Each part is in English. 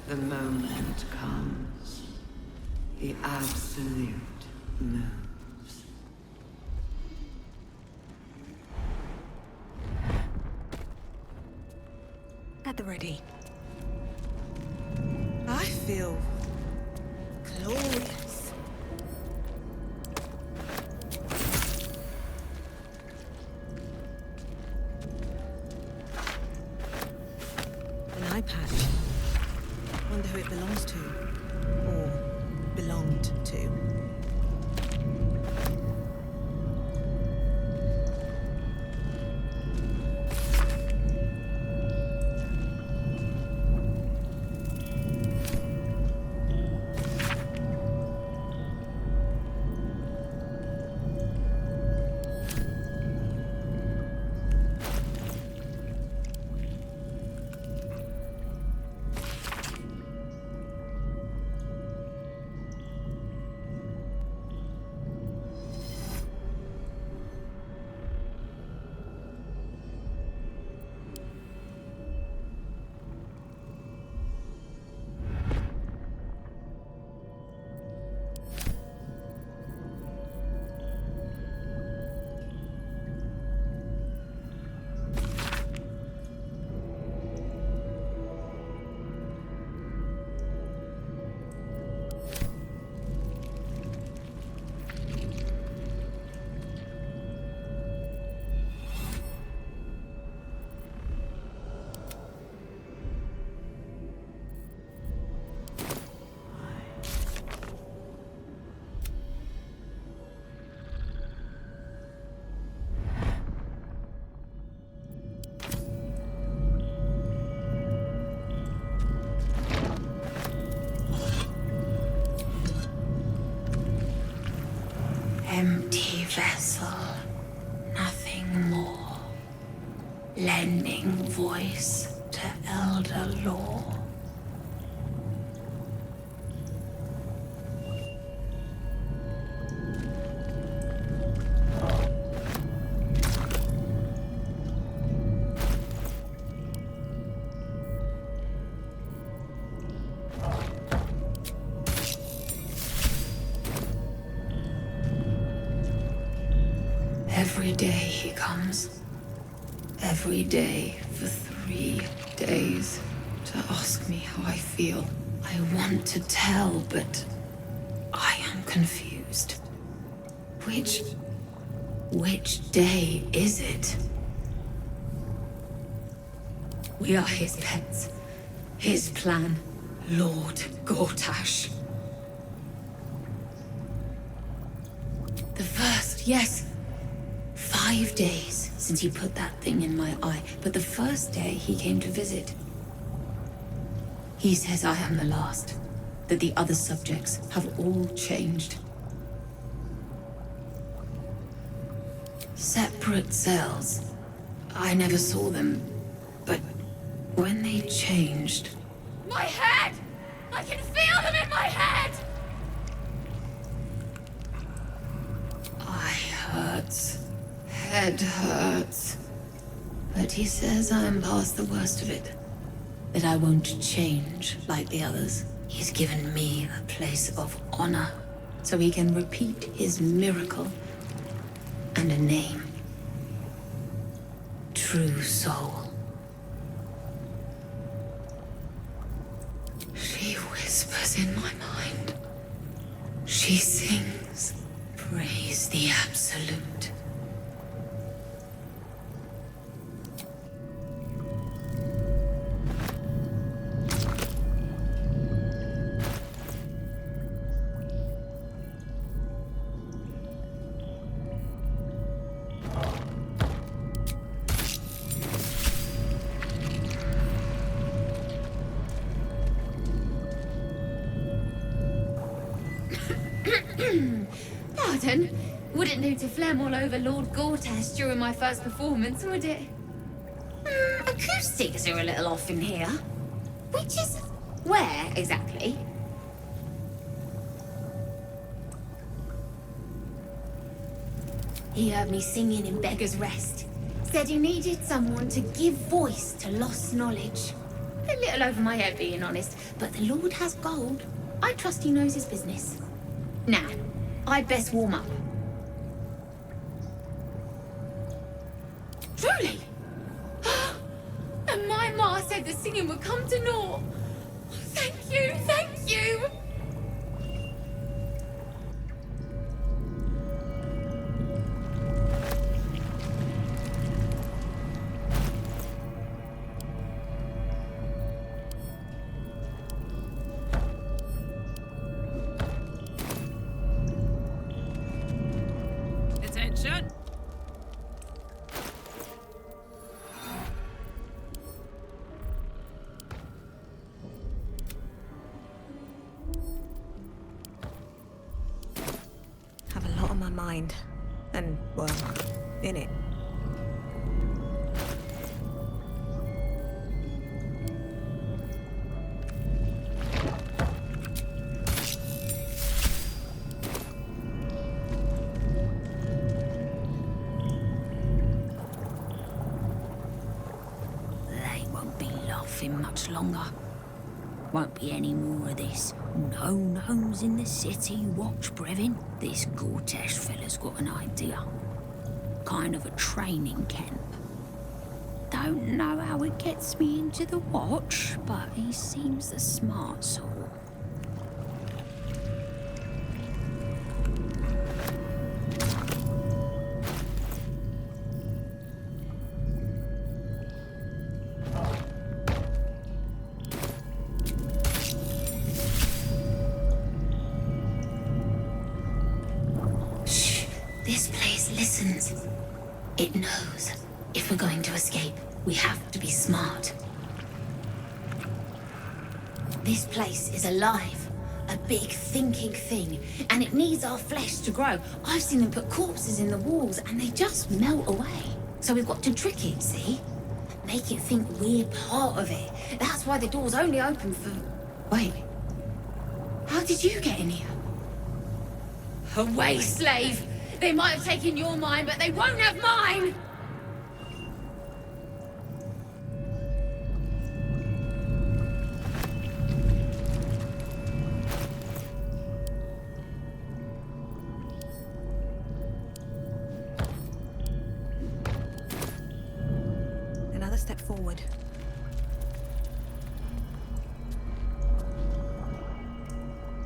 The moment comes. The absolute moves. At the ready. I feel glorious. An eye patch. Wonder who it belongs to. Or belonged to. Empty vessel, nothing more. Lending voice to elder law. Every day he comes. Every day for 3 days to ask me how I feel. I want to tell, but I am confused. Which day is it? We are his pets. His plan, Lord Gortash. The first, yes. 5 days since he put that thing in my eye, but the first day he came to visit. He says I am the last, that the other subjects have all changed. Separate cells. I never saw them, but when they changed... My head! I can feel them in my head! Eye hurts. Head hurts. But he says I am past the worst of it. That I won't change like the others. He's given me a place of honor, so he can repeat his miracle. And a name. True Soul. She whispers in my mind. She sings. Praise the Absolute. Pardon? Wouldn't do to phlegm all over Lord Gortash during my first performance, would it? Acoustics are a little off in here. Which is... where, exactly? He heard me singing in Beggar's Rest. Said he needed someone to give voice to lost knowledge. A little over my head, being honest, but the Lord has gold. I trust he knows his business. Now, I'd best warm up. Truly? And my ma said the singing would come to naught. Thank you, thank you! Attention! Have a lot on my mind. And, well, in it. They won't be laughing much longer. Won't be any more of this. No gnomes in the city, watch, Brevin. This Gortash fella's got an idea. Kind of a training camp. Don't know how it gets me into the watch, but he seems the smart sort. This place listens. It knows. If we're going to escape, we have to be smart. This place is alive. A big thinking thing. And it needs our flesh to grow. I've seen them put corpses in the walls and they just melt away. So we've got to trick it, see? Make it think we're part of it. That's why the door's only open for... Wait. How did you get in here? Away, slave! They might have taken your mind, but they won't have mine! Another step forward.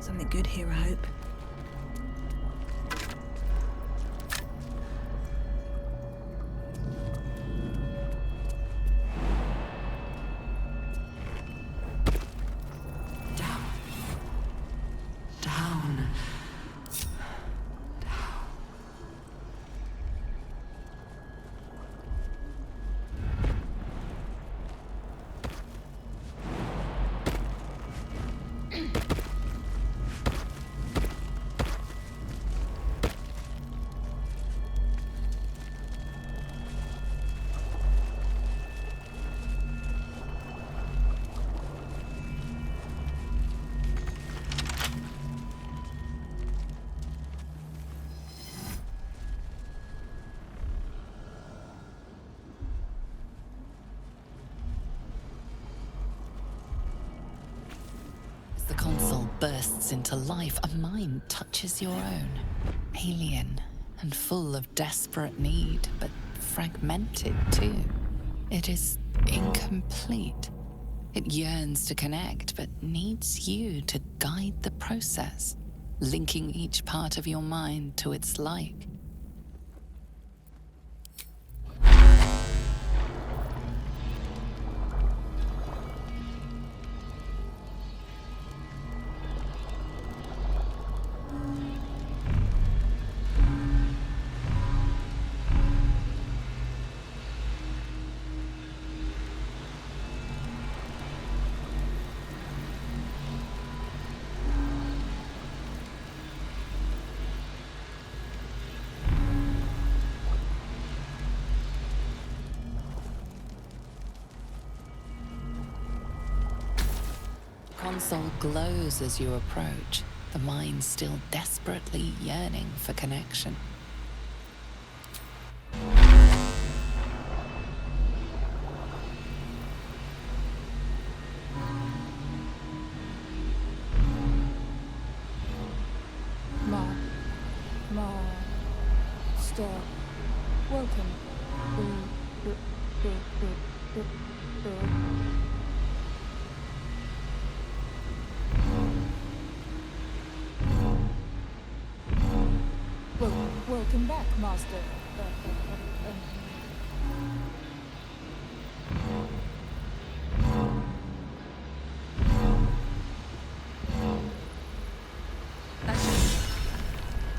Something good here, I hope. The console bursts into life, a mind touches your own. Alien and full of desperate need, but fragmented too. It is incomplete. It yearns to connect, but needs you to guide the process, linking each part of your mind to its like. Console glows as you approach, the mind still desperately yearning for connection. Master, welcome. Welcome back, Master.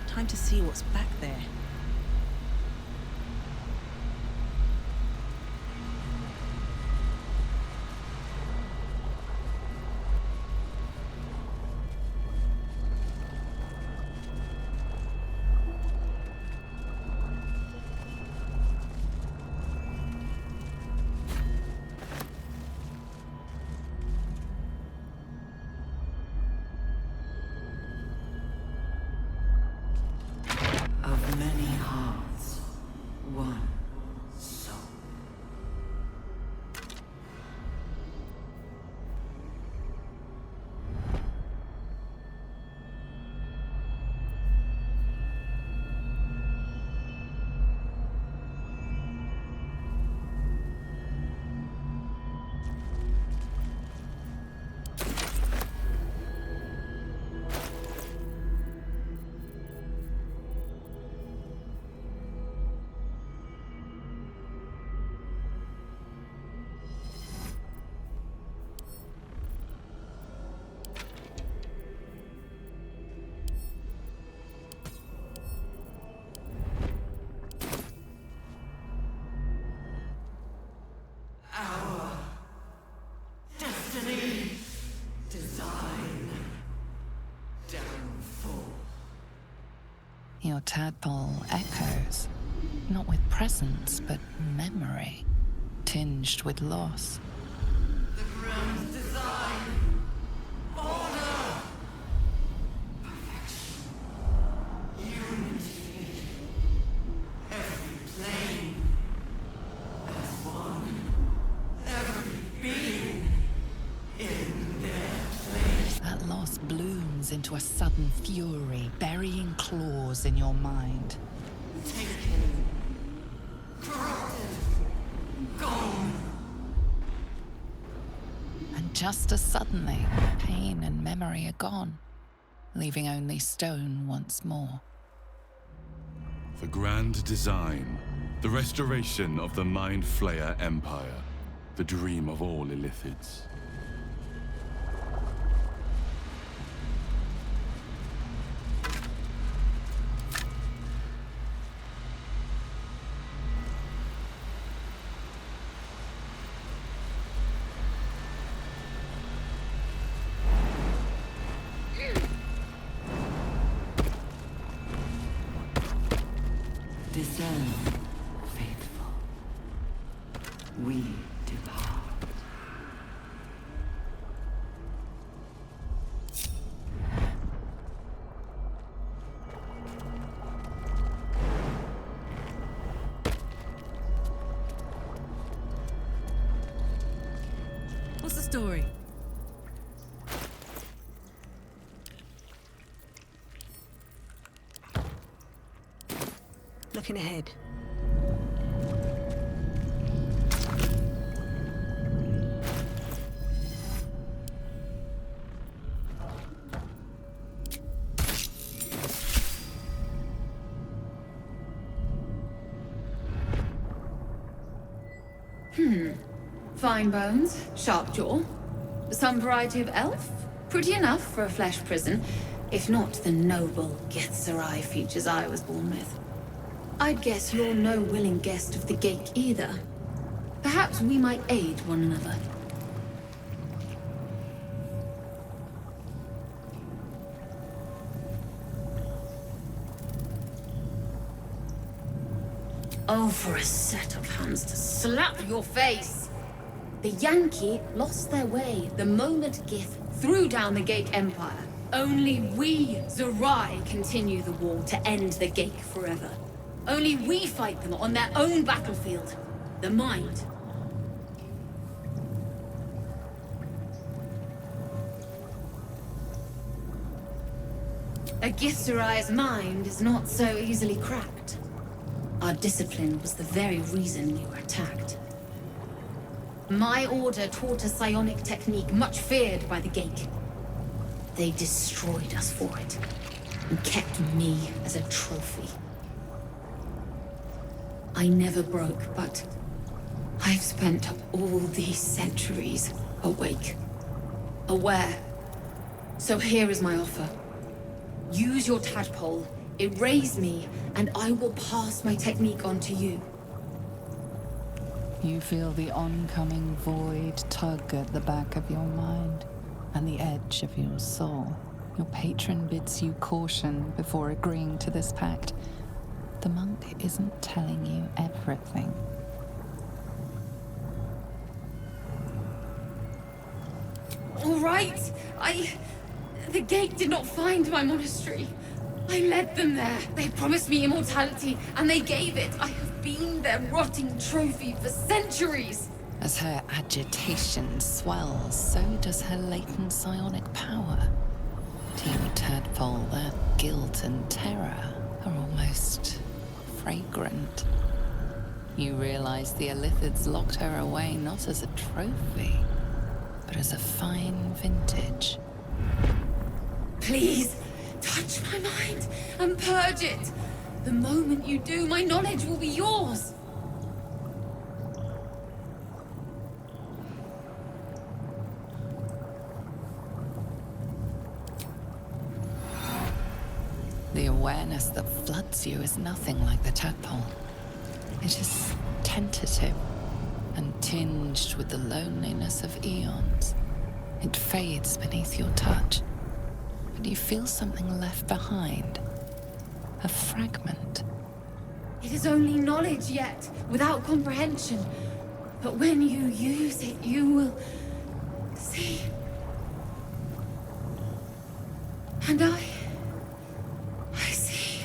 Time to see what's back there. Of many hearts, one soul. Your tadpole echoes, not with presence, but memory, tinged with loss. The grand design, order, perfection, unity, every plane as one, every being in their place. That loss blooms into a sudden fury, burying claws in your mind. Taken, corrupted, gone. And just as suddenly, pain and memory are gone, leaving only stone once more. The grand design, the restoration of the Mind Flayer Empire, the dream of all illithids. Discern, faithful. We depart. What's the story? Looking ahead. Fine bones, sharp jaw. Some variety of elf? Pretty enough for a flesh prison, if not the noble Gethzerai features I was born with. I'd guess you're no willing guest of the gate either. Perhaps we might aid one another. Oh, for a set of hands to slap your face! The Yankee lost their way the moment Gith threw down the Gate Empire. Only we, Zerai, continue the war to end the Gate forever. Only we fight them on their own battlefield. The mind. A Githzerai's mind is not so easily cracked. Our discipline was the very reason we were attacked. My order taught a psionic technique much feared by the Geik. They destroyed us for it, and kept me as a trophy. I never broke, but I've spent all these centuries awake, aware. So here is my offer. Use your tadpole, erase me, and I will pass my technique on to you. You feel the oncoming void tug at the back of your mind and the edge of your soul. Your patron bids you caution before agreeing to this pact. The monk isn't telling you everything. All right, The Geik did not find my monastery. I led them there. They promised me immortality, and they gave it. I have been their rotting trophy for centuries. As her agitation swells, so does her latent psionic power. To your tadpole, that guilt and terror are almost fragrant. You realize the illithids locked her away not as a trophy, but as a fine vintage. Please, touch my mind and purge it. The moment you do, my knowledge will be yours. The awareness that floods you is nothing like the tadpole. It is tentative and tinged with the loneliness of eons. It fades beneath your touch, but you feel something left behind. A fragment. It is only knowledge yet, without comprehension. But when you use it, you will see. And I see.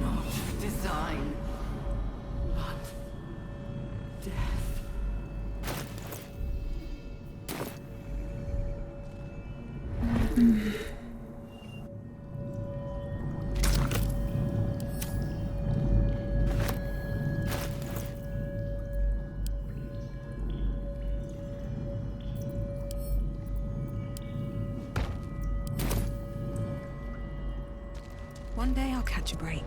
Not design, but death. One day I'll catch a break.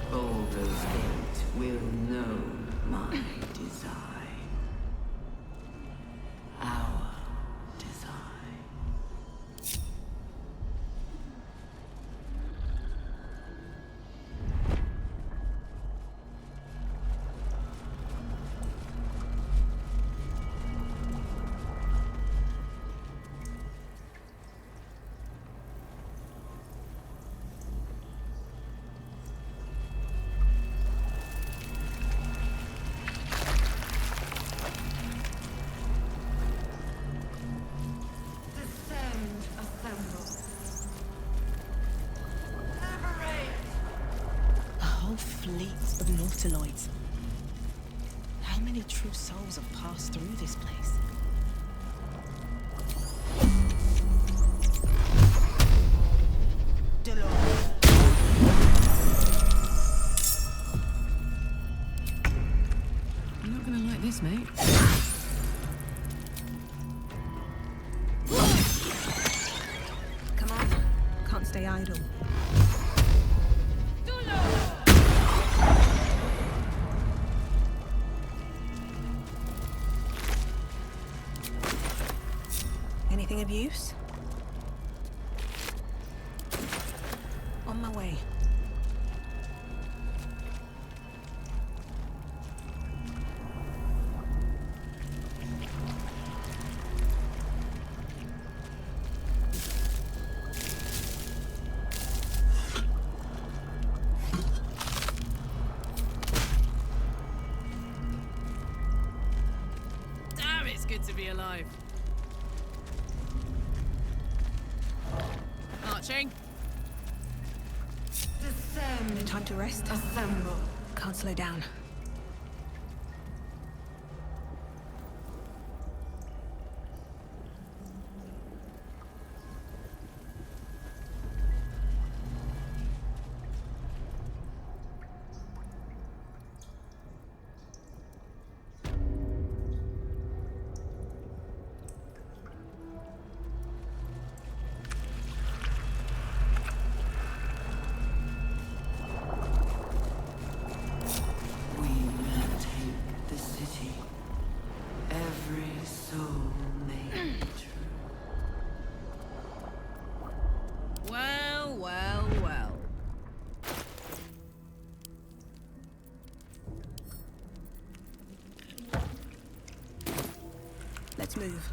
Baldur's Gate will know my design. Our design. Descend, assemble. Liberate! A whole fleet of nautiloids. How many true souls have passed through this place? You're not gonna like this, mate. Come on. Can't stay idle. Anything of use? On my way. Damn, it's good to be alive. Marching. Descend, Time to rest. assemble. Can't slow down. move.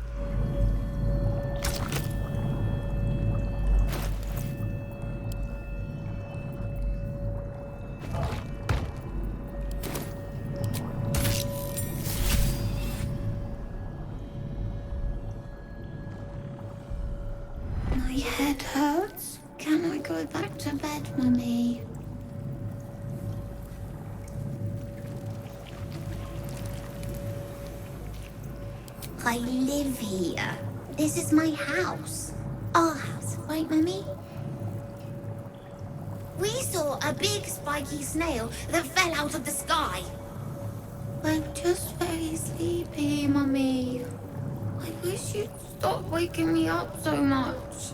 My head hurts. Can I go back to bed, Mummy? I live here. This is my house. Our house, right, Mummy? We saw a big spiky snail that fell out of the sky. I'm just very sleepy, Mummy. I wish you'd stop waking me up so much.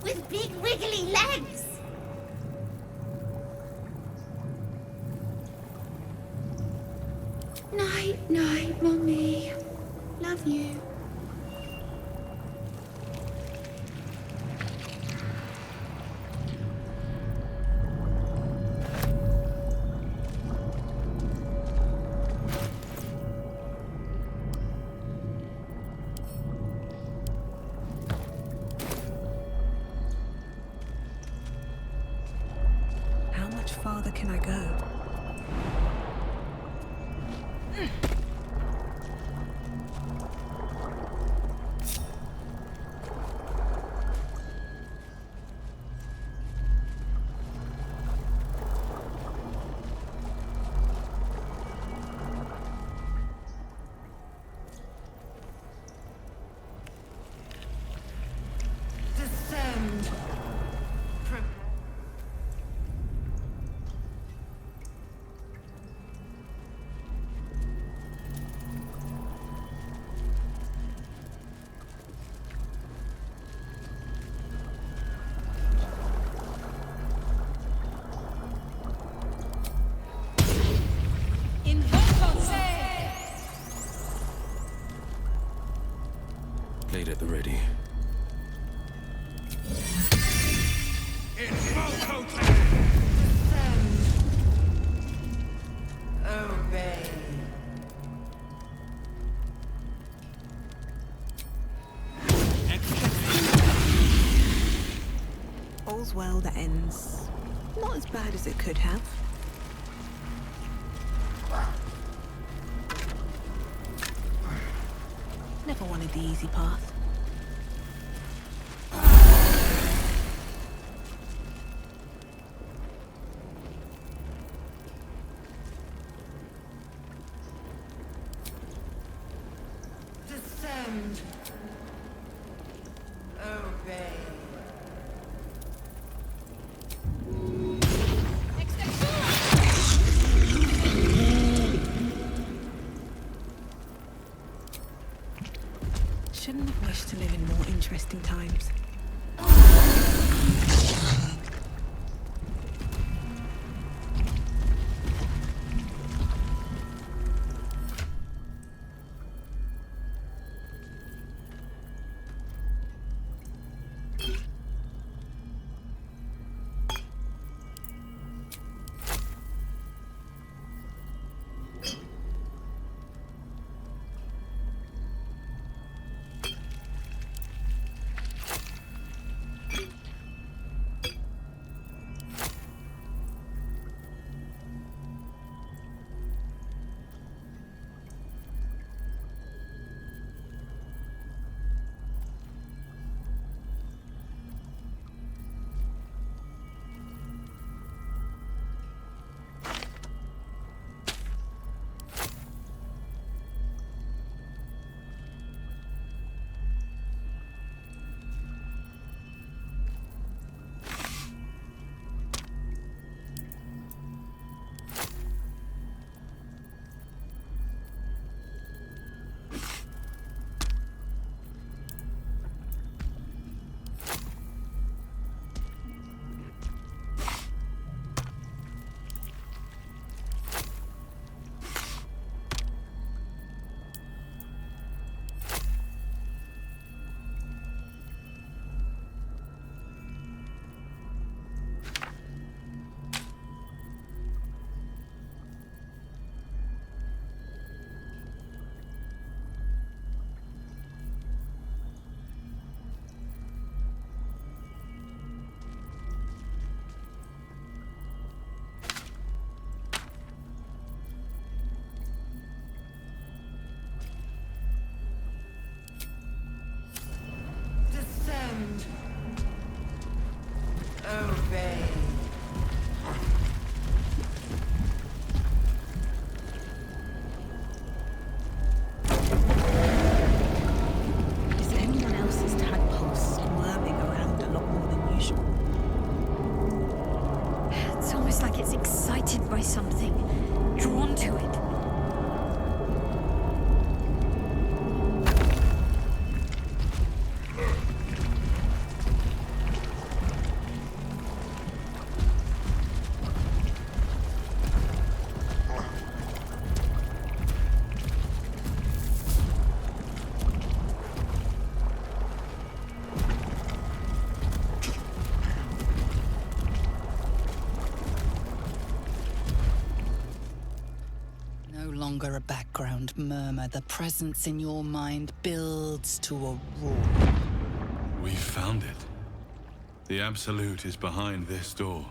With big wiggly legs. Night, night, Mummy. Love you. How much farther can I go? Descend. Blade at the ready. Obey. All's well that ends. Not as bad as it could have. Never wanted the easy path. Descend. Obey. Shouldn't have wished to live in more interesting times. longer a background murmur. The presence in your mind builds to a roar. We found it. The Absolute is behind this door.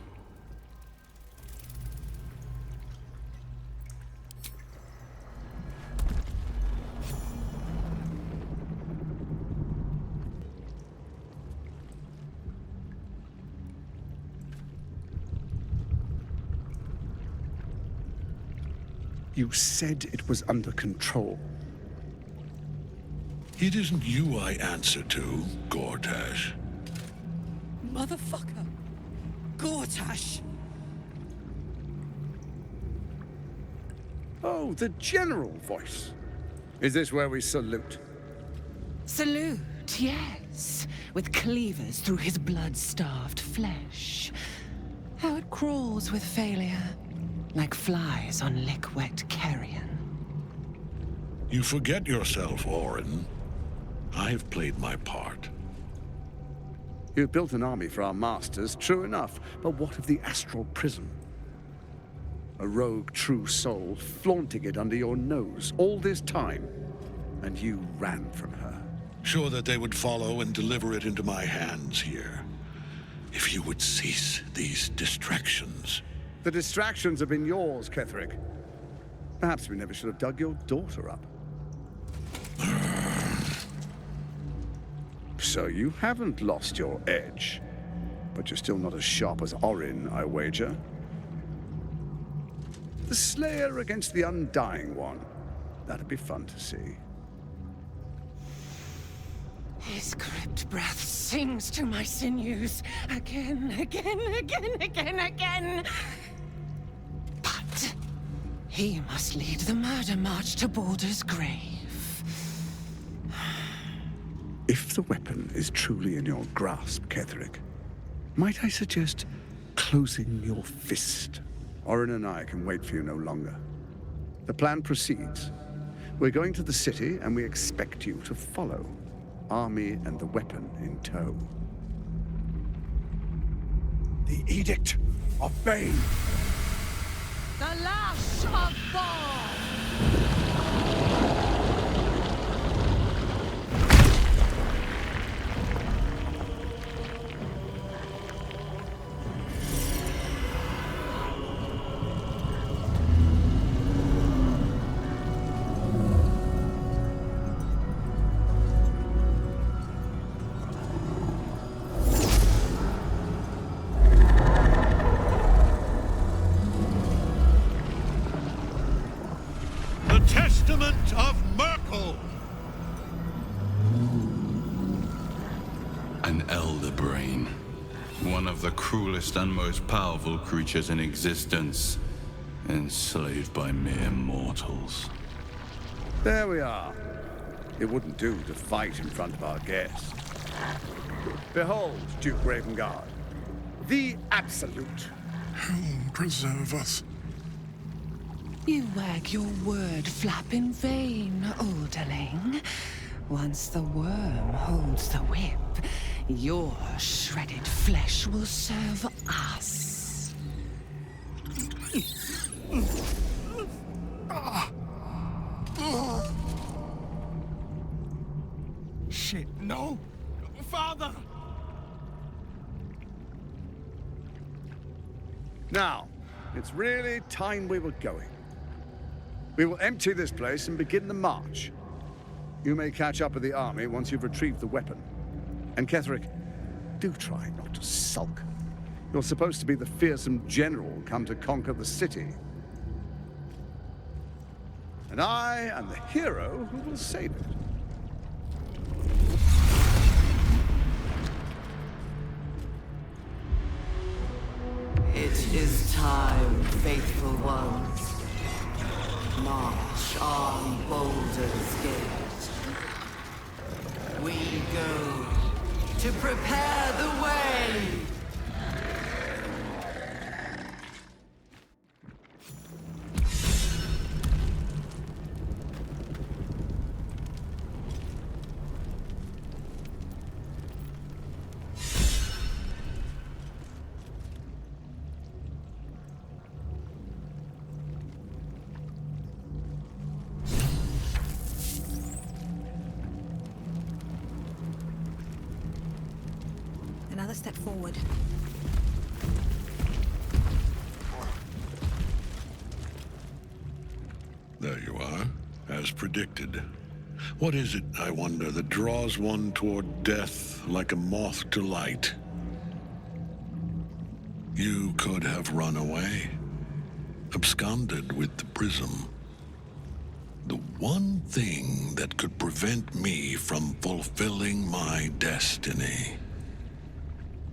You said it was under control. It isn't you I answer to, Gortash. Motherfucker! Gortash! Oh, the general voice. Is this where we salute? Salute, yes. With cleavers through his blood-starved flesh. How it crawls with failure. Like flies on lick-wet carrion. You forget yourself, Orin. I've played my part. You've built an army for our masters, true enough. But what of the astral prism? A rogue true soul flaunting it under your nose all this time. And you ran from her. Sure that they would follow and deliver it into my hands here. If you would cease these distractions. The distractions have been yours, Ketherick. Perhaps we never should have dug your daughter up. So you haven't lost your edge. But you're still not as sharp as Orin, I wager. The Slayer against the Undying One. That'd be fun to see. His crypt breath sings to my sinews. Again. But he must lead the murder march to Baldur's grave. If the weapon is truly in your grasp, Ketherick, might I suggest closing your fist? Orin and I can wait for you no longer. The plan proceeds. We're going to the city, and we expect you to follow. Army and the weapon in tow. The Edict of Bane! The Lash of Ball! The cruelest and most powerful creatures in existence, enslaved by mere mortals. There we are. It wouldn't do to fight in front of our guest. Behold, Duke Ravengard, the Absolute. Heaven preserve us. You wag your word flap in vain, Alderling. Once the worm holds the whip, your shredded flesh will serve us. Shit, no! Father! Now, it's really time we were going. We will empty this place and begin the march. You may catch up with the army once you've retrieved the weapon. And Ketherick, do try not to sulk. You're supposed to be the fearsome general come to conquer the city. And I am the hero who will save it. It is time, faithful ones. March on Baldur's Gate. We go to prepare the way. another step forward. There you are, as predicted. What is it, I wonder, that draws one toward death like a moth to light? You could have run away, absconded with the prism. The one thing that could prevent me from fulfilling my destiny.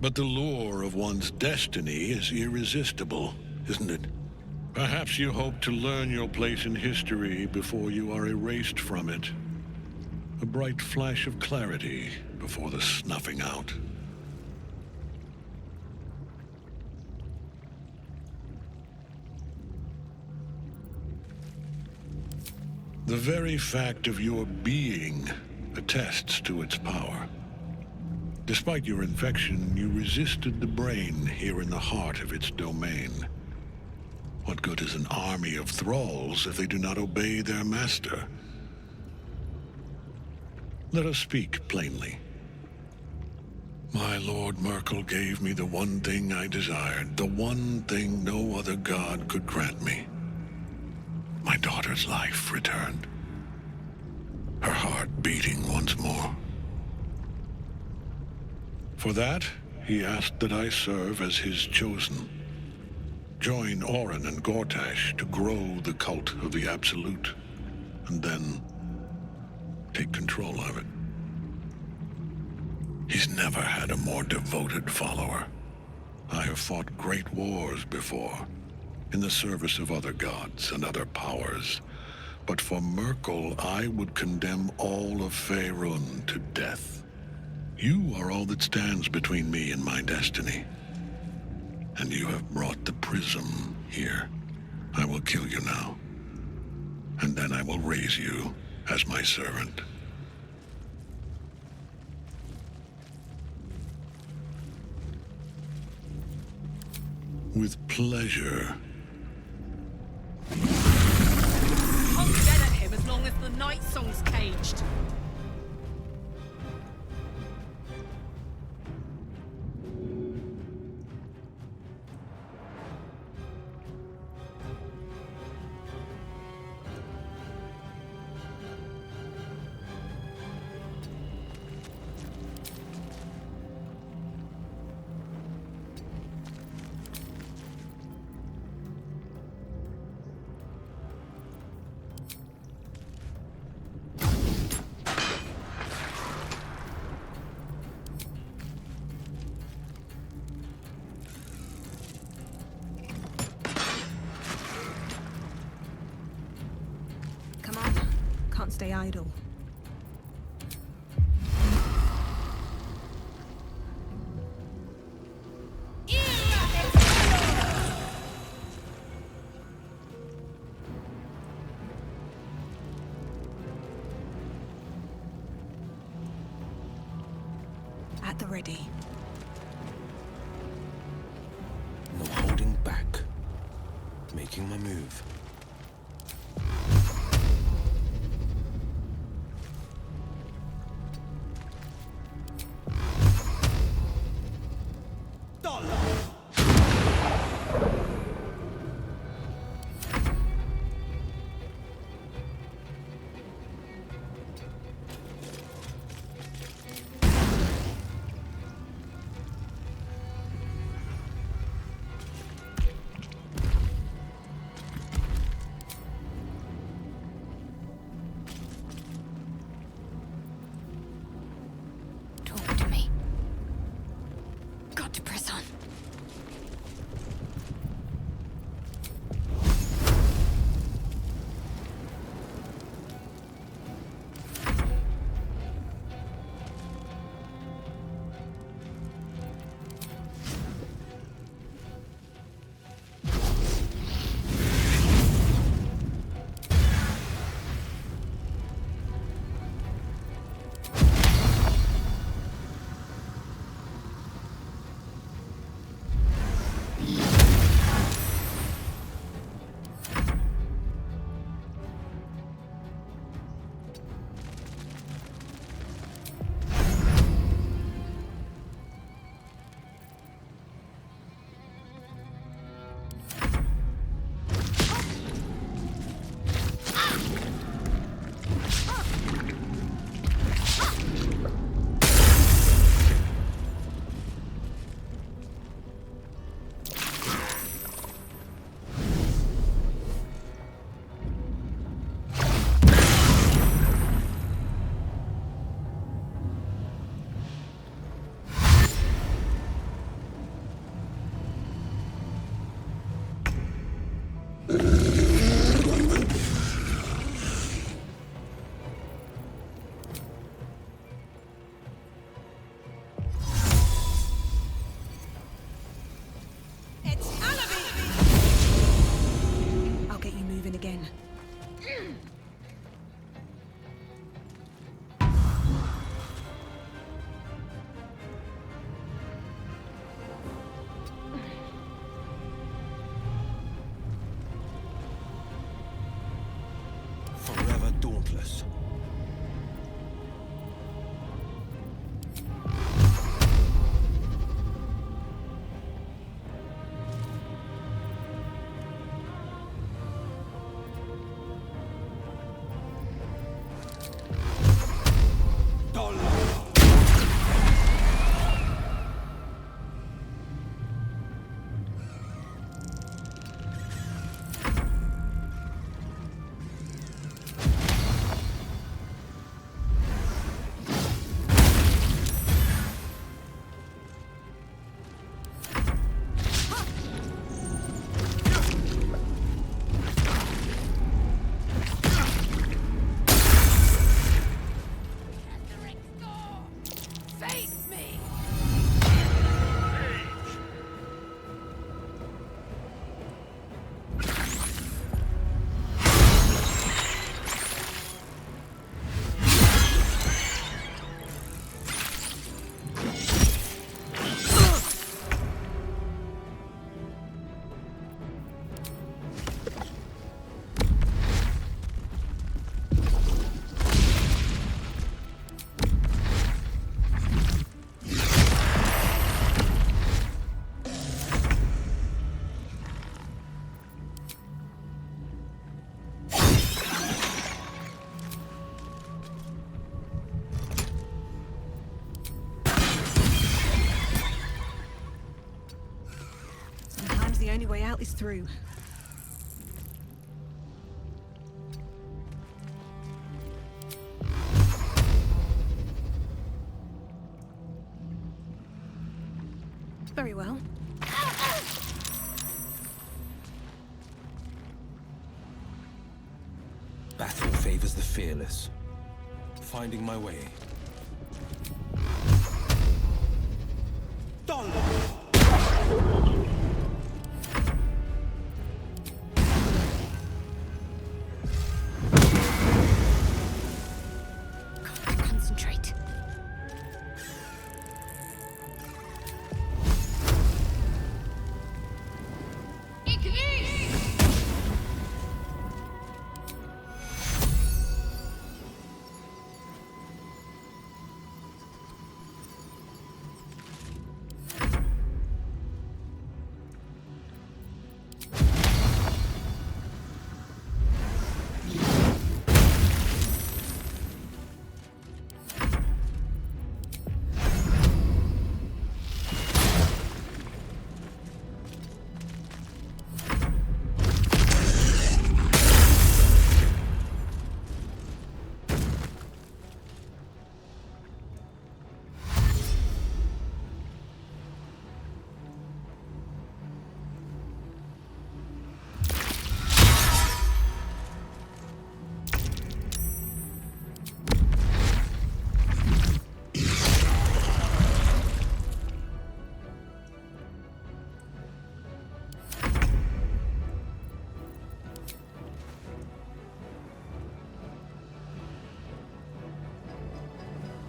But the lure of one's destiny is irresistible, isn't it? Perhaps you hope to learn your place in history before you are erased from it. A bright flash of clarity before the snuffing out. The very fact of your being attests to its power. Despite your infection, you resisted the brain here in the heart of its domain. What good is an army of thralls if they do not obey their master? Let us speak plainly. My Lord Merkel gave me the one thing I desired, the one thing no other god could grant me. My daughter's life returned. Her heart beating once more. For that, he asked that I serve as his chosen. Join Orin and Gortash to grow the cult of the Absolute, and then take control of it. He's never had a more devoted follower. I have fought great wars before, in the service of other gods and other powers, but for Merkel, I would condemn all of Faerun to death. You are all that stands between me and my destiny. And you have brought the prism here. I will kill you now. And then I will raise you as my servant. With pleasure. I'll get at him as long as the night song's caged. Can't stay idle. At the ready. No holding back. Making my move. fearless. The only way out is through. Very well. Battle favors the fearless. Finding my way. Concentrate.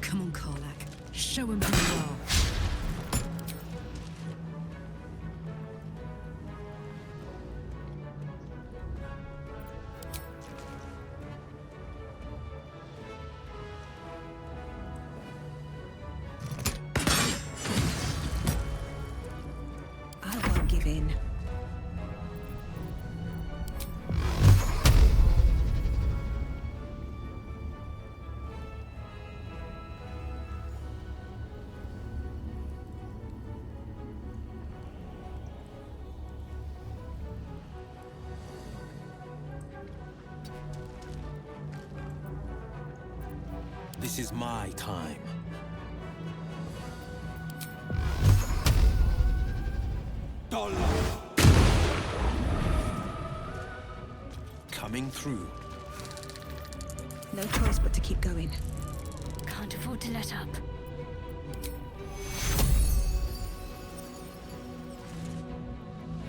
Come on, Karlach. Show him who you are. I won't give in. This is my time. Coming through. No choice but to keep going. Can't afford to let up.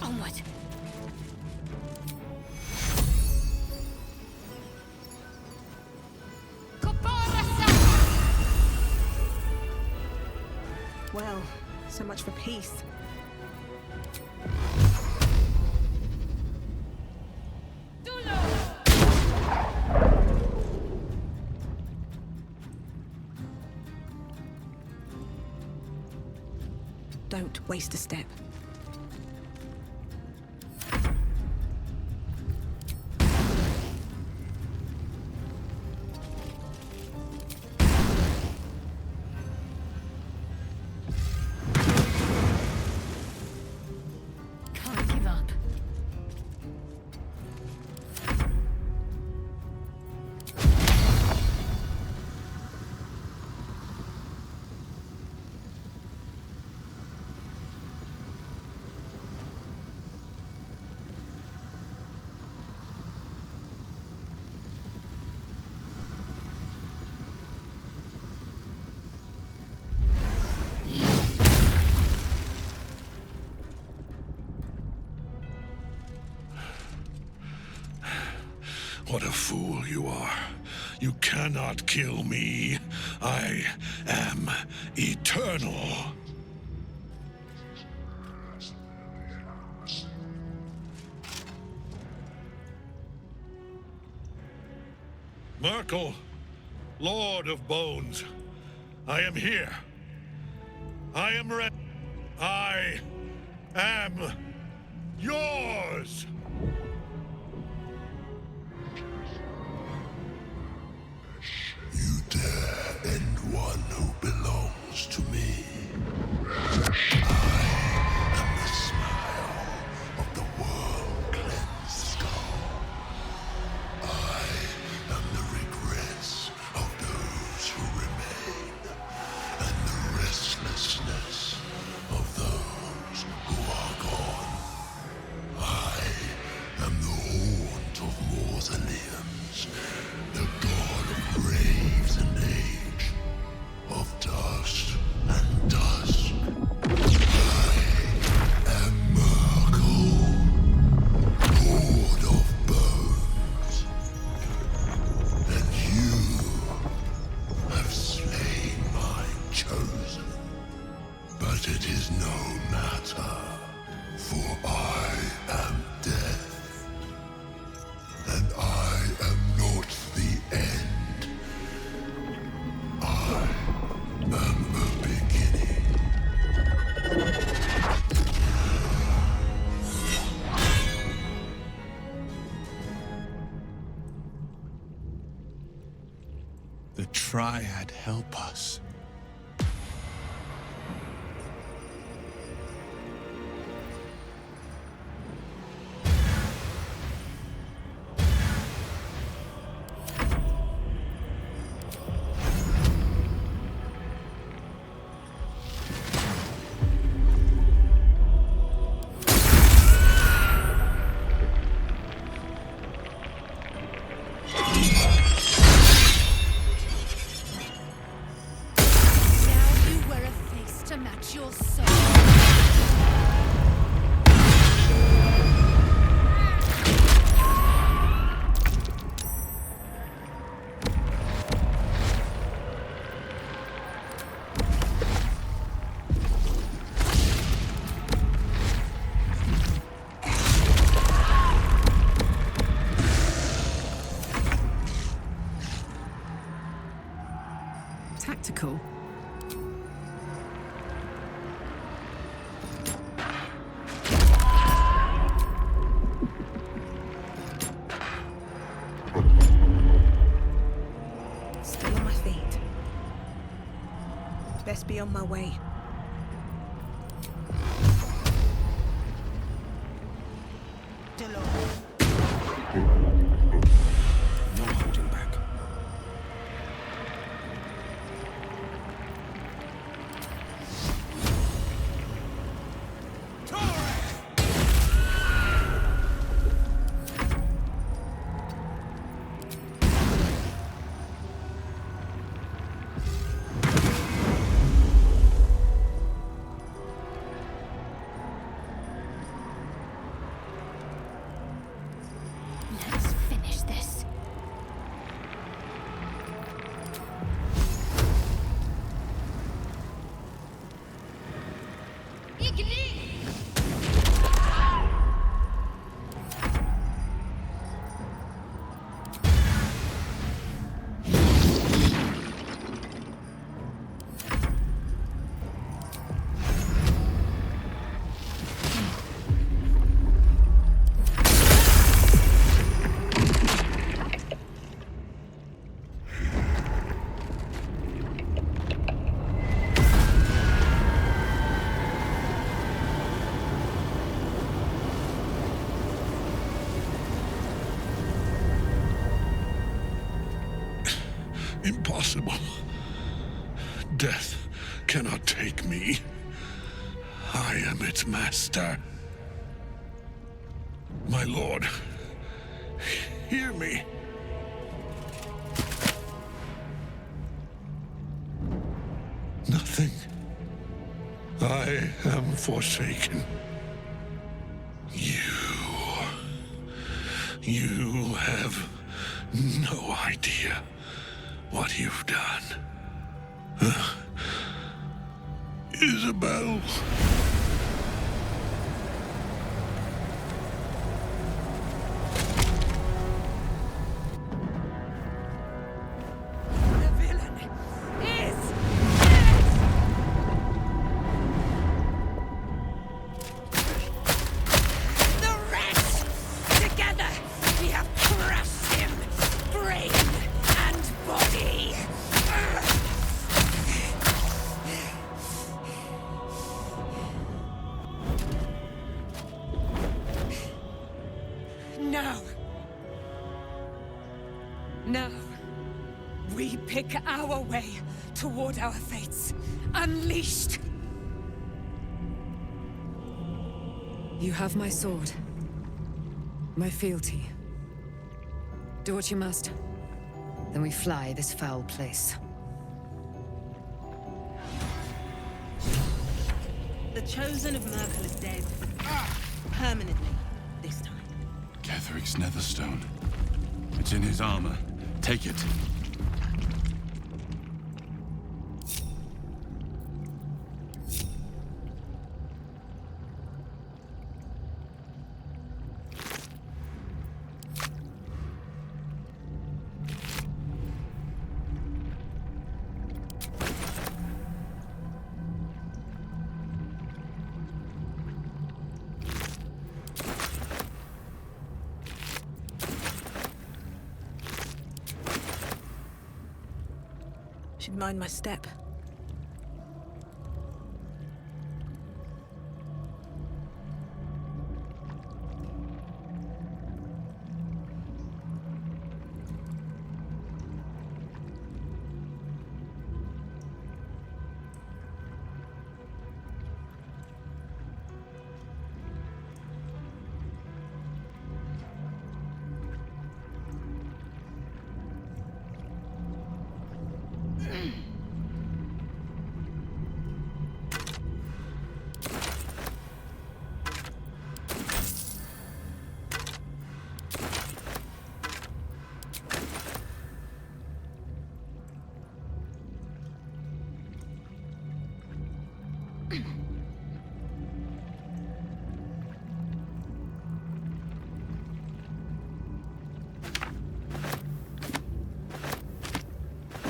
Onward. Well, so much for peace. Don't waste a step. Can't give up. What a fool you are. You cannot kill me. I am eternal. Merkel, Lord of Bones, I am here. I am ready. I am yours. You dare end one who belongs to me. I am the smile of the world-cleansed skull. I am the regrets of those who remain, and the restlessness of those who are gone. I am the haunt of mausoleums, the god of graves and age, of dust and dusk. I am Merkel, Lord of Bones, and you have slain my chosen. But it is no matter, for I am death, and I am not the end. I am the beginning. The Triad help us. Now you wear a face to match your soul. Tactical. Still on my feet. Best be on my way. No holding back. Impossible. Death cannot take me. I am its master. My lord, hear me. Nothing. I am forsaken. You have no idea what you've done. Isabel. Now, we pick our way toward our fates, unleashed. You have my sword, my fealty. Do what you must. Then we fly this foul place. The chosen of Merkel is dead. Permanently, this time. Ketheric's netherstone. It's in his armor. Take it. Should mind my step.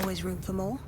Always room for more?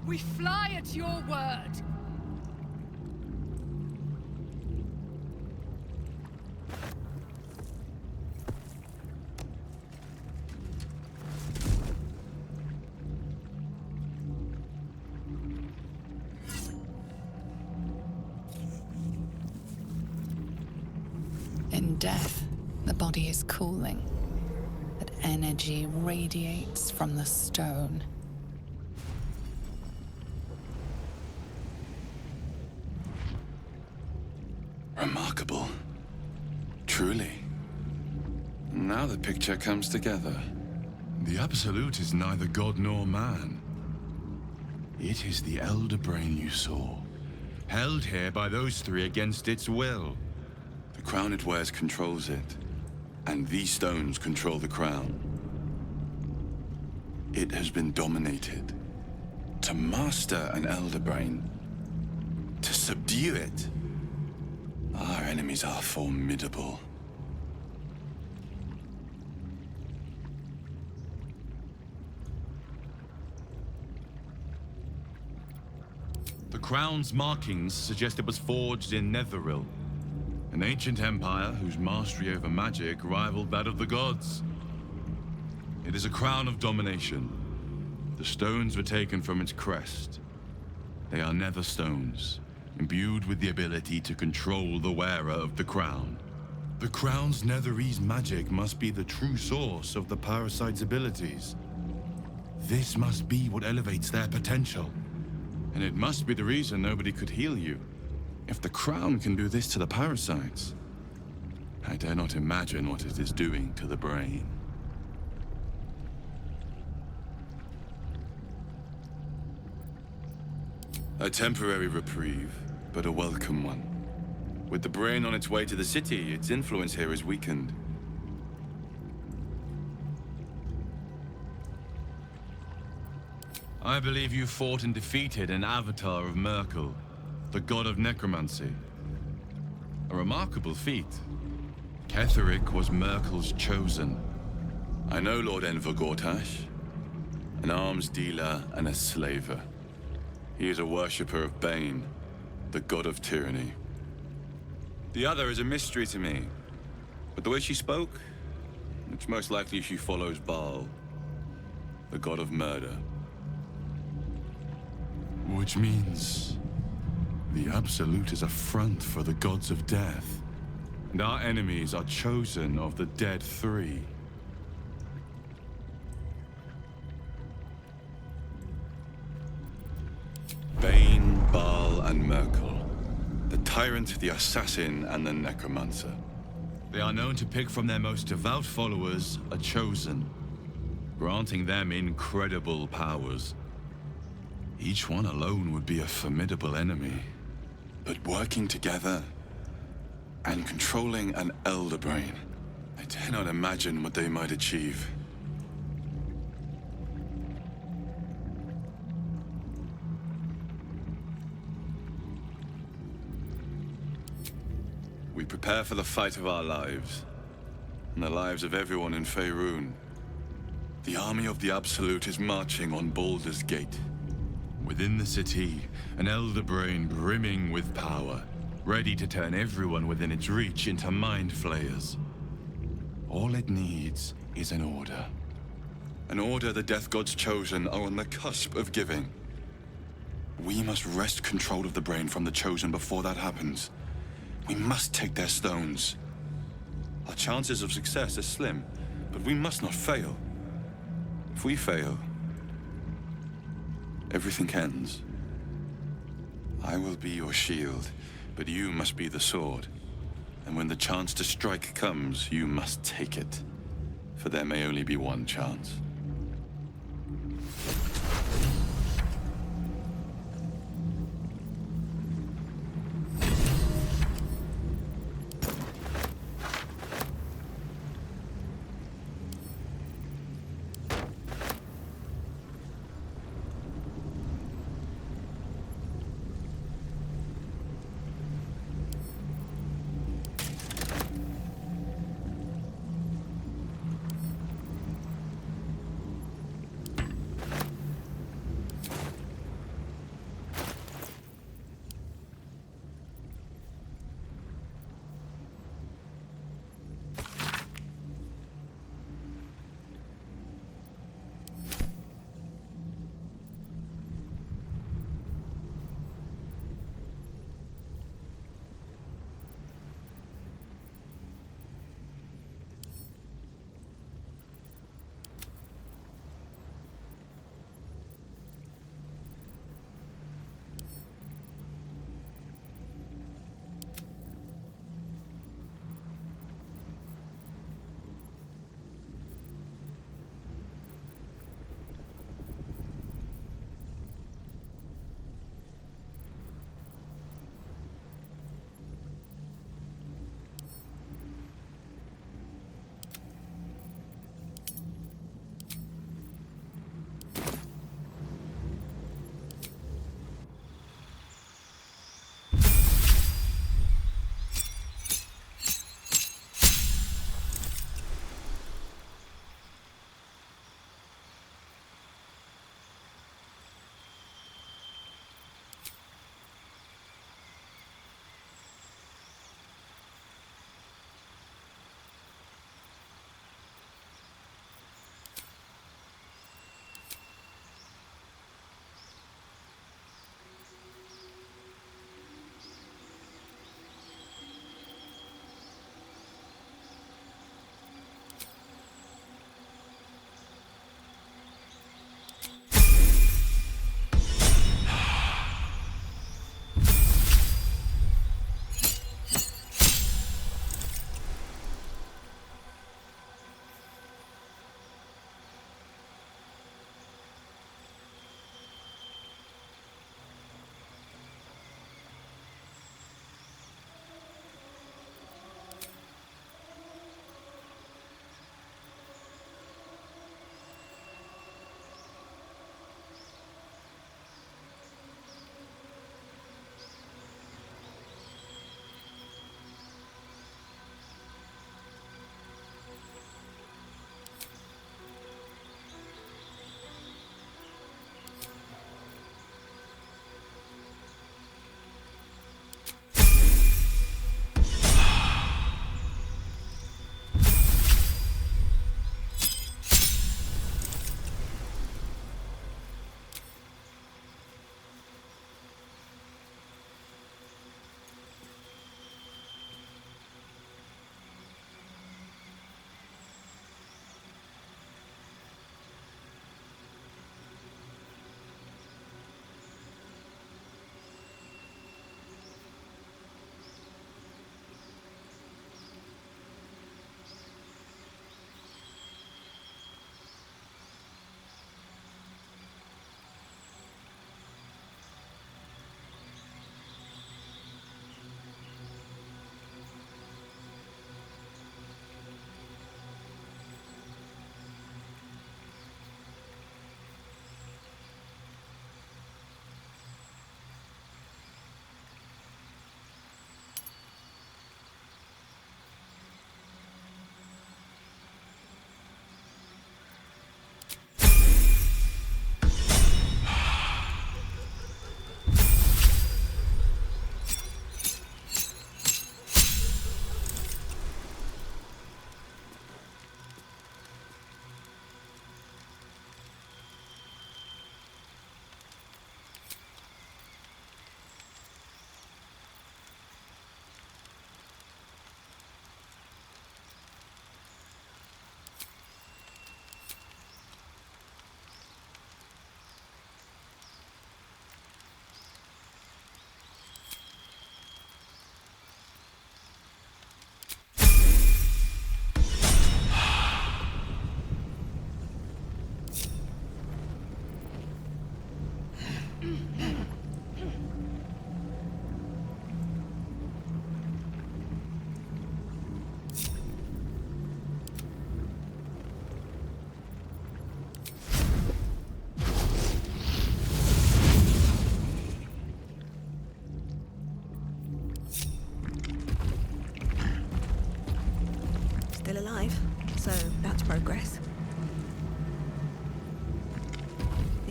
We fly at your word. In death, the body is cooling, but energy radiates from the stone. Remarkable. Truly. Now the picture comes together. The Absolute is neither god nor man. It is the Elder Brain you saw, held here by those three against its will. The crown it wears controls it, and these stones control the crown. It has been dominated. To master an Elder Brain, to subdue it, our enemies are formidable. The crown's markings suggest it was forged in Netheril, an ancient empire whose mastery over magic rivaled that of the gods. It is a crown of domination. The stones were taken from its crest. They are nether stones, imbued with the ability to control the wearer of the crown. The crown's netherese magic must be the true source of the parasite's abilities. This must be what elevates their potential. And it must be the reason nobody could heal you. If the crown can do this to the parasites, I dare not imagine what it is doing to the brain. A temporary reprieve, but a welcome one. With the brain on its way to the city, its influence here is weakened. I believe you fought and defeated an avatar of Merkel, the god of necromancy. A remarkable feat. Ketheric was Merkel's chosen. I know Lord Enver Gortash, an arms dealer and a slaver. He is a worshipper of Bane, the god of tyranny. The other is a mystery to me, but the way she spoke, it's most likely she follows Baal, the god of murder. Which means the Absolute is a front for the gods of death, and our enemies are chosen of the dead three. Bane, Baal, and Merkel. The tyrant, the assassin, and the necromancer. They are known to pick from their most devout followers a chosen, granting them incredible powers. Each one alone would be a formidable enemy. But working together and controlling an Elder Brain, I dare not imagine what they might achieve. We prepare for the fight of our lives, and the lives of everyone in Faerun. The army of the Absolute is marching on Baldur's Gate. Within the city, an Elder Brain brimming with power, ready to turn everyone within its reach into mind flayers. All it needs is an order. An order the Death Gods chosen are on the cusp of giving. We must wrest control of the brain from the chosen before that happens. We must take their stones. Our chances of success are slim, but we must not fail. If we fail, everything ends. I will be your shield, but you must be the sword. And when the chance to strike comes, you must take it. For there may only be one chance.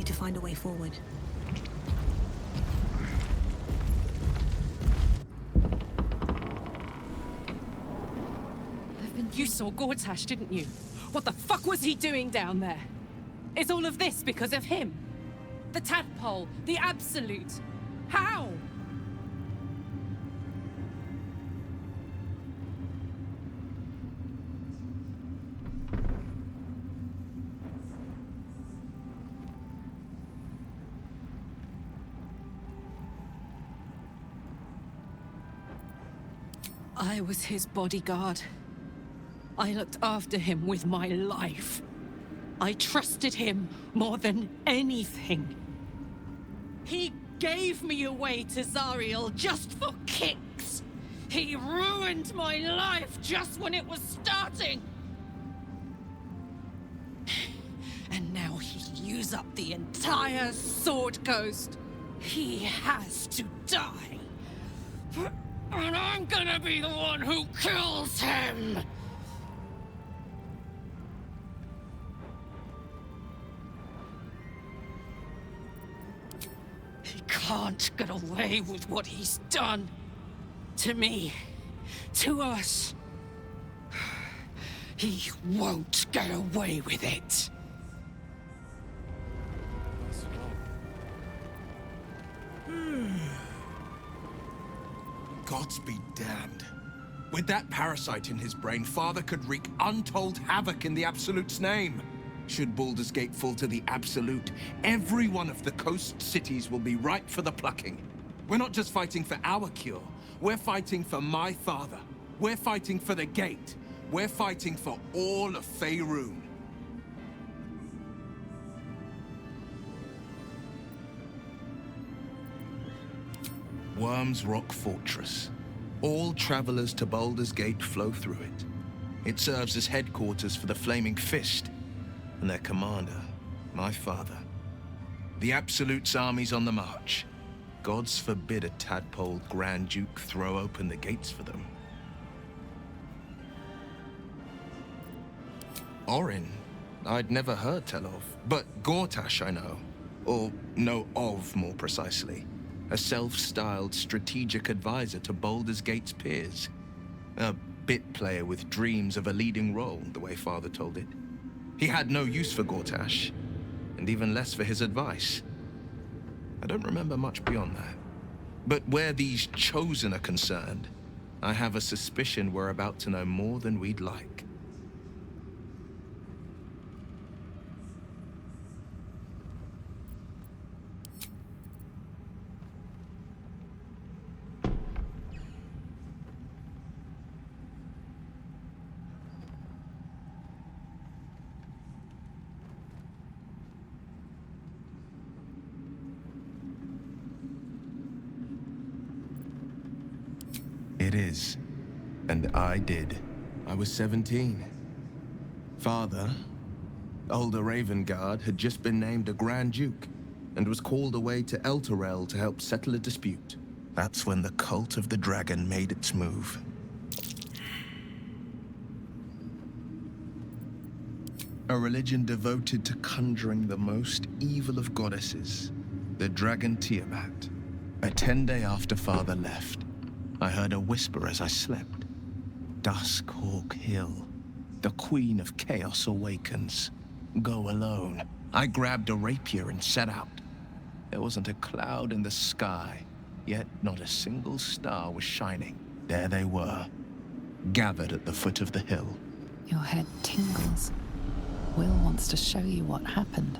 to find a way forward. You saw Gortash, didn't you? What the fuck was he doing down there? Is all of this because of him? The tadpole, the absolute. How? I was his bodyguard. I looked after him with my life. I trusted him more than anything. He gave me away to Zariel just for kicks. He ruined my life just when it was starting. And now he'll use up the entire Sword Coast. He has to die. And I'm gonna be the one who kills him! He can't get away with what he's done. To me. To us. He won't get away with it. Gods be damned. With that parasite in his brain, Father could wreak untold havoc in the Absolute's name. Should Baldur's Gate fall to the Absolute, every one of the coast cities will be ripe for the plucking. We're not just fighting for our cure, we're fighting for my father. We're fighting for the Gate. We're fighting for all of Faerun. Worm's Rock Fortress. All travelers to Baldur's Gate flow through it. It serves as headquarters for the Flaming Fist, and their commander, my father. The Absolute's army's on the march. Gods forbid a tadpole Grand Duke throw open the gates for them. Orin, I'd never heard tell of, but Gortash I know. Or know of, more precisely. A self-styled strategic advisor to Baldur's Gate's peers. A bit player with dreams of a leading role, the way Father told it. He had no use for Gortash, and even less for his advice. I don't remember much beyond that. But where these Chosen are concerned, I have a suspicion we're about to know more than we'd like. It is. And I did. I was 17. Father, older Ravengard, had just been named a Grand Duke and was called away to Elturel to help settle a dispute. That's when the cult of the dragon made its move. A religion devoted to conjuring the most evil of goddesses, the dragon Tiamat. A 10-day after Father left, I heard a whisper as I slept. Duskhawk Hill. The Queen of Chaos awakens. Go alone. I grabbed a rapier and set out. There wasn't a cloud in the sky, yet not a single star was shining. There they were, gathered at the foot of the hill. Your head tingles. Will wants to show you what happened.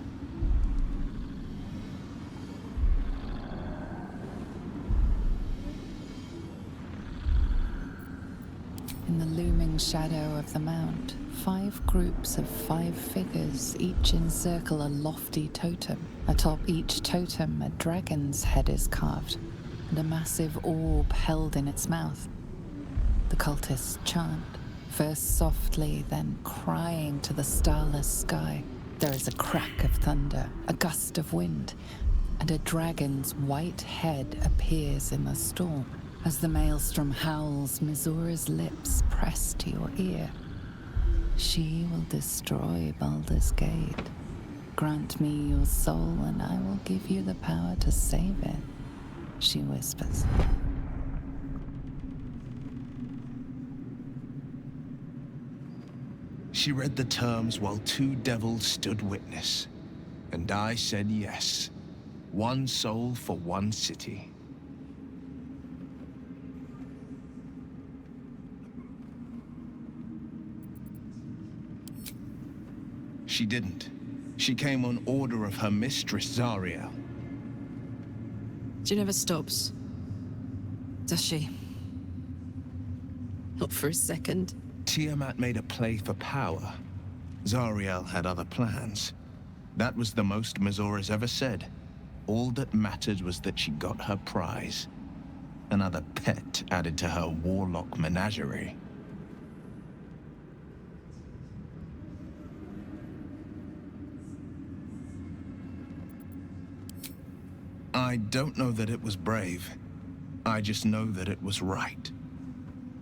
In the looming shadow of the mount, 5 groups of 5 figures each encircle a lofty totem. Atop each totem, a dragon's head is carved, and a massive orb held in its mouth. The cultists chant, first softly, then crying to the starless sky. There is a crack of thunder, a gust of wind, and a dragon's white head appears in the storm. As the maelstrom howls, Mizura's lips press to your ear. She will destroy Baldur's Gate, grant me your soul and I will give you the power to save it, she whispers. She read the terms while two devils stood witness, and I said yes. One soul for one city. She didn't. She came on order of her mistress, Zariel. She never stops, does she? Not for a second. Tiamat made a play for power. Zariel had other plans. That was the most Mazora's ever said. All that mattered was that she got her prize. Another pet added to her warlock menagerie. I don't know that it was brave. I just know that it was right.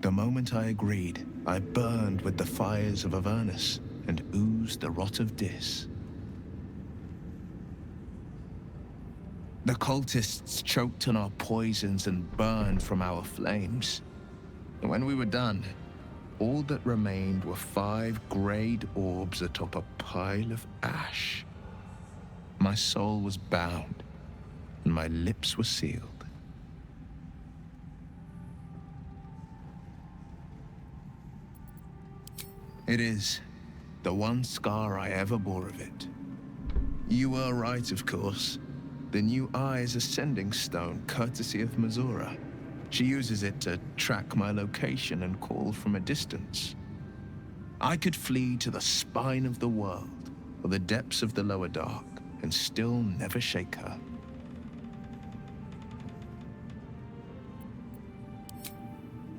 The moment I agreed, I burned with the fires of Avernus and oozed the rot of Dis. The cultists choked on our poisons and burned from our flames. And when we were done, all that remained were 5 grayed orbs atop a pile of ash. My soul was bound, and my lips were sealed. It is the one scar I ever bore of it. You were right, of course. The new eye is a sending stone, courtesy of Mazora. She uses it to track my location and call from a distance. I could flee to the spine of the world, or the depths of the lower dark, and still never shake her.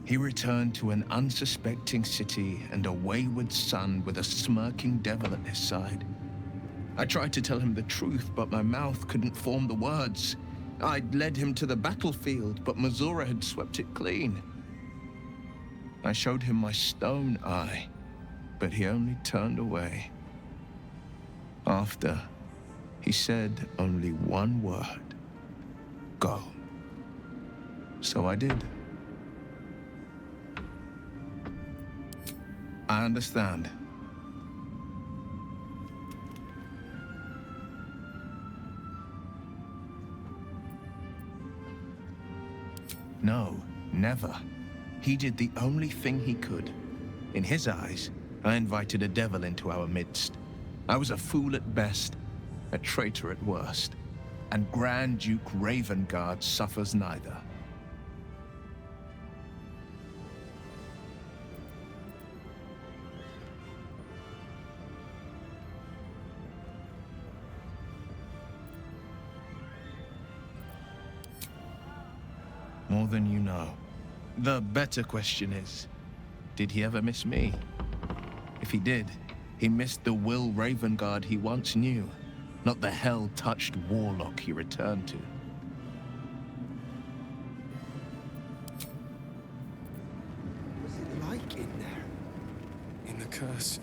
He returned to an unsuspecting city and a wayward son with a smirking devil at his side. I tried to tell him the truth, but my mouth couldn't form the words. I'd led him to the battlefield, but Mazora had swept it clean. I showed him my stone eye, but he only turned away. After, he said only one word: go. So I did. I understand. No, never. He did the only thing he could. In his eyes, I invited a devil into our midst. I was a fool at best, a traitor at worst, and Grand Duke Ravengard suffers neither. More than you know. The better question is, did he ever miss me? If he did, he missed the Will Ravengard he once knew, not the hell-touched warlock he returned to. What's it like in there? In the curse?